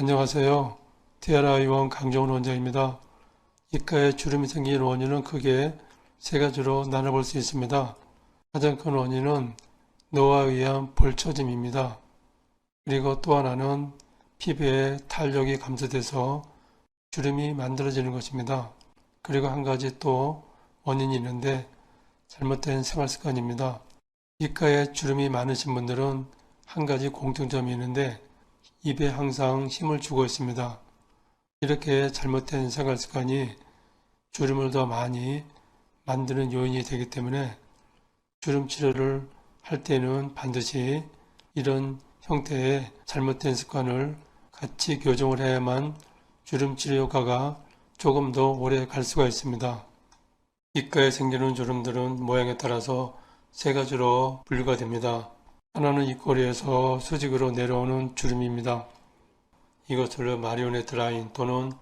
안녕하세요. 티아라 의원 강정훈 원장입니다. 입가에 주름이 생긴 원인은 크게 세 가지로 나눠볼 수 있습니다. 가장 큰 원인은 노화에 의한 볼처짐입니다. 그리고 또 하나는 피부에 탄력이 감소돼서 주름이 만들어지는 것입니다. 그리고 한 가지 또 원인이 있는데 잘못된 생활습관입니다. 입가에 주름이 많으신 분들은 한 가지 공통점이 있는데 입에 항상 힘을 주고 있습니다. 이렇게 잘못된 생활습관이 주름을 더 많이 만드는 요인이 되기 때문에 주름 치료를 할 때는 반드시 이런 형태의 잘못된 습관을 같이 교정을 해야만 주름 치료 효과가 조금 더 오래 갈 수가 있습니다. 입가에 생기는 주름들은 모양에 따라서 세 가지로 분류가 됩니다. 하나는 입꼬리에서 수직으로 내려오는 주름입니다. 이것을 마리오네트 라인 또는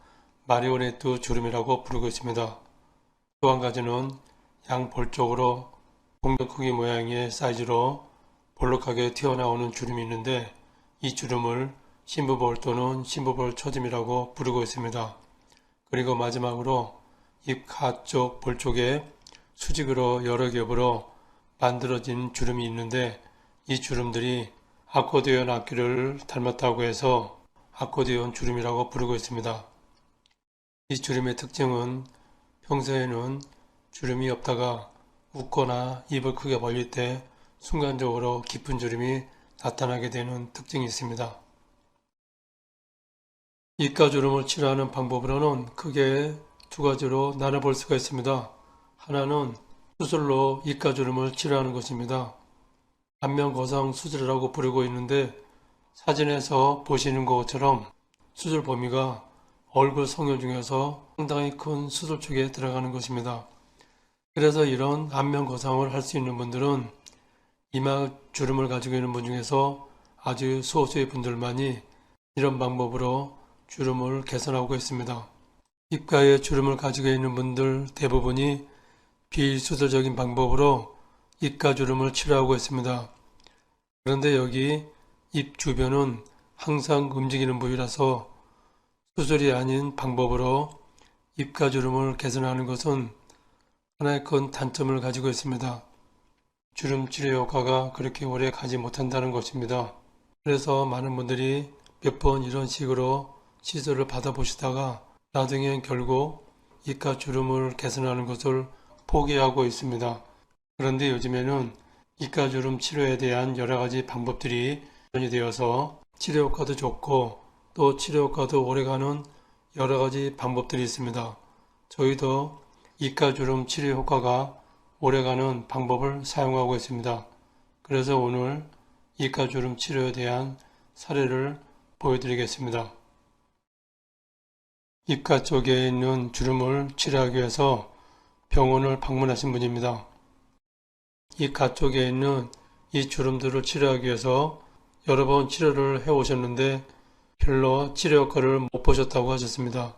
마리오네트 주름이라고 부르고 있습니다. 또 한 가지는 양볼 쪽으로 동전 크기 모양의 사이즈로 볼록하게 튀어나오는 주름이 있는데 이 주름을 심부볼 또는 심부볼 처짐이라고 부르고 있습니다. 그리고 마지막으로 입 가쪽 볼 쪽에 수직으로 여러 겹으로 만들어진 주름이 있는데 이 주름들이 아코디언 악기를 닮았다고 해서 아코디언 주름이라고 부르고 있습니다. 이 주름의 특징은 평소에는 주름이 없다가 웃거나 입을 크게 벌릴 때 순간적으로 깊은 주름이 나타나게 되는 특징이 있습니다. 입가 주름을 치료하는 방법으로는 크게 두 가지로 나눠볼 수가 있습니다. 하나는 수술로 입가 주름을 치료하는 것입니다. 안면거상 수술이라고 부르고 있는데 사진에서 보시는 것처럼 수술 범위가 얼굴 성형 중에서 상당히 큰 수술 쪽에 들어가는 것입니다. 그래서 이런 안면거상을 할 수 있는 분들은 이마 주름을 가지고 있는 분 중에서 아주 소수의 분들만이 이런 방법으로 주름을 개선하고 있습니다. 입가에 주름을 가지고 있는 분들 대부분이 비수술적인 방법으로 입가 주름을 치료하고 있습니다. 그런데 여기 입 주변은 항상 움직이는 부위라서 수술이 아닌 방법으로 입가 주름을 개선하는 것은 하나의 큰 단점을 가지고 있습니다. 주름 치료 효과가 그렇게 오래 가지 못한다는 것입니다. 그래서 많은 분들이 몇 번 이런 식으로 시술을 받아보시다가 나중엔 결국 입가 주름을 개선하는 것을 포기하고 있습니다. 그런데 요즘에는 입가 주름 치료에 대한 여러 가지 방법들이 마련이 되어서 치료 효과도 좋고 또 치료 효과도 오래가는 여러 가지 방법들이 있습니다. 저희도 입가 주름 치료 효과가 오래가는 방법을 사용하고 있습니다. 그래서 오늘 입가 주름 치료에 대한 사례를 보여드리겠습니다. 입가 쪽에 있는 주름을 치료하기 위해서 병원을 방문하신 분입니다. 입 가쪽에 있는 이 주름들을 치료하기 위해서 여러 번 치료를 해 오셨는데 별로 치료 효과를 못 보셨다고 하셨습니다.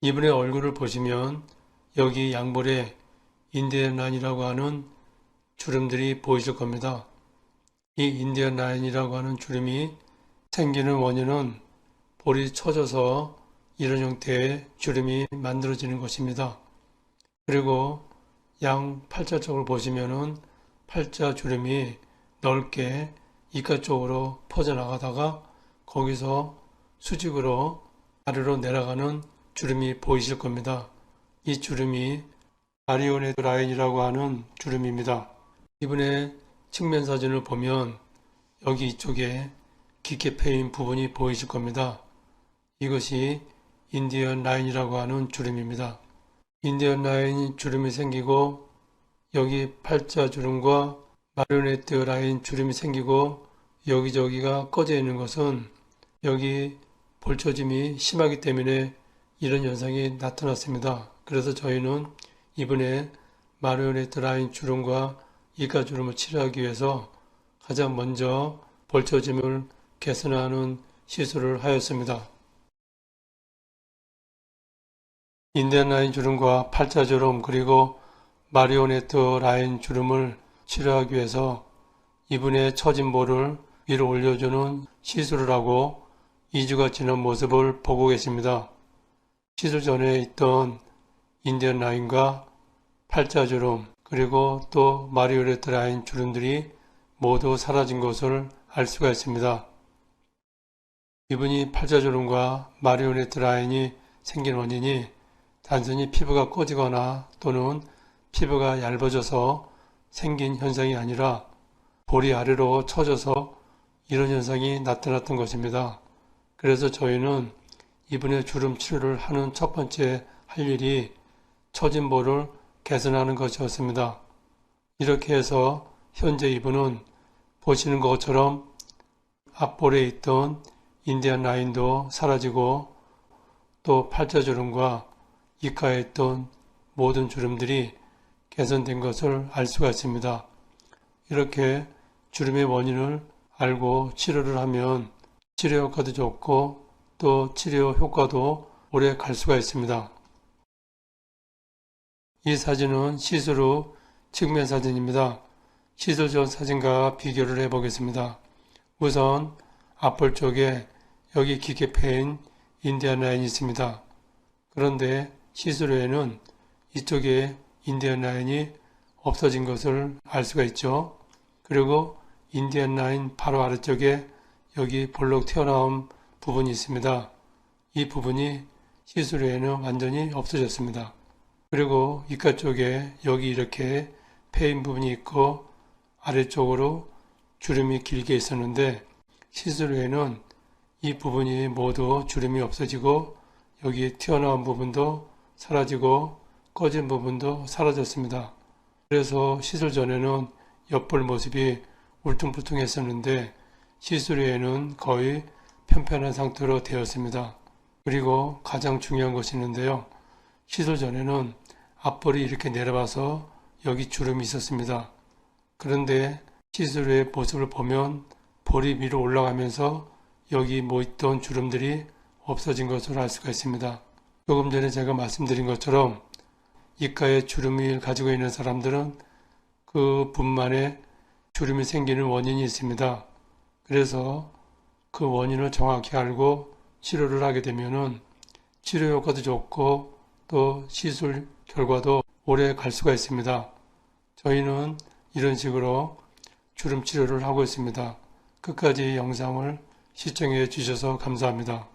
이분의 얼굴을 보시면 여기 양볼에 인디언 라인이라고 하는 주름들이 보이실 겁니다. 이 인디언 라인이라고 하는 주름이 생기는 원인은 볼이 처져서 이런 형태의 주름이 만들어지는 것입니다. 그리고 양 팔자 쪽을 보시면은 팔자 주름이 넓게 입가 쪽으로 퍼져나가다가 거기서 수직으로 아래로 내려가는 주름이 보이실 겁니다. 이 주름이 마리오네트 라인이라고 하는 주름입니다. 이분의 측면 사진을 보면 여기 이쪽에 깊게 패인 부분이 보이실 겁니다. 이것이 인디언 라인이라고 하는 주름입니다. 인디언 라인 주름이 생기고 여기 팔자 주름과 마리오네트 라인 주름이 생기고 여기저기가 꺼져 있는 것은 여기 볼처짐이 심하기 때문에 이런 현상이 나타났습니다. 그래서 저희는 이번에 마리오네트 라인 주름과 입가 주름을 치료하기 위해서 가장 먼저 볼처짐을 개선하는 시술을 하였습니다. 인디언 라인 주름과 팔자 주름 그리고 마리오네트 라인 주름을 치료하기 위해서 이분의 처진 볼을 위로 올려주는 시술을 하고 2주가 지난 모습을 보고 계십니다. 시술 전에 있던 인디언 라인과 팔자주름 그리고 또 마리오네트 라인 주름들이 모두 사라진 것을 알 수가 있습니다. 이분이 팔자주름과 마리오네트 라인이 생긴 원인이 단순히 피부가 꺼지거나 또는 피부가 얇아져서 생긴 현상이 아니라 볼이 아래로 처져서 이런 현상이 나타났던 것입니다. 그래서 저희는 이분의 주름 치료를 하는 첫 번째 할 일이 처진 볼을 개선하는 것이었습니다. 이렇게 해서 현재 이분은 보시는 것처럼 앞볼에 있던 인디언 라인도 사라지고 또 팔자주름과 이가에 있던 모든 주름들이 개선된 것을 알 수가 있습니다. 이렇게 주름의 원인을 알고 치료를 하면 치료 효과도 좋고 또 치료 효과도 오래 갈 수가 있습니다. 이 사진은 시술 후 측면 사진입니다. 시술 전 사진과 비교를 해보겠습니다. 우선 앞볼 쪽에 여기 깊게 패인 인디언 라인이 있습니다. 그런데 시술 후에는 이쪽에 인디언 라인이 없어진 것을 알 수가 있죠. 그리고 인디언 라인 바로 아래쪽에 여기 볼록 튀어나온 부분이 있습니다. 이 부분이 시술 후에는 완전히 없어졌습니다. 그리고 이가 쪽에 여기 이렇게 패인 부분이 있고 아래쪽으로 주름이 길게 있었는데 시술 후에는 이 부분이 모두 주름이 없어지고 여기 튀어나온 부분도 사라지고 꺼진 부분도 사라졌습니다. 그래서 시술 전에는 옆볼 모습이 울퉁불퉁했었는데 시술 후에는 거의 편편한 상태로 되었습니다. 그리고 가장 중요한 것이 있는데요. 시술 전에는 앞볼이 이렇게 내려와서 여기 주름이 있었습니다. 그런데 시술 후의 모습을 보면 볼이 위로 올라가면서 여기 모있던 주름들이 없어진 것을 알 수가 있습니다. 조금 전에 제가 말씀드린 것처럼 이가에 주름을 가지고 있는 사람들은 그 분만에 주름이 생기는 원인이 있습니다. 그래서 그 원인을 정확히 알고 치료를 하게 되면은 치료 효과도 좋고 또 시술 결과도 오래 갈 수가 있습니다. 저희는 이런 식으로 주름 치료를 하고 있습니다. 끝까지 영상을 시청해 주셔서 감사합니다.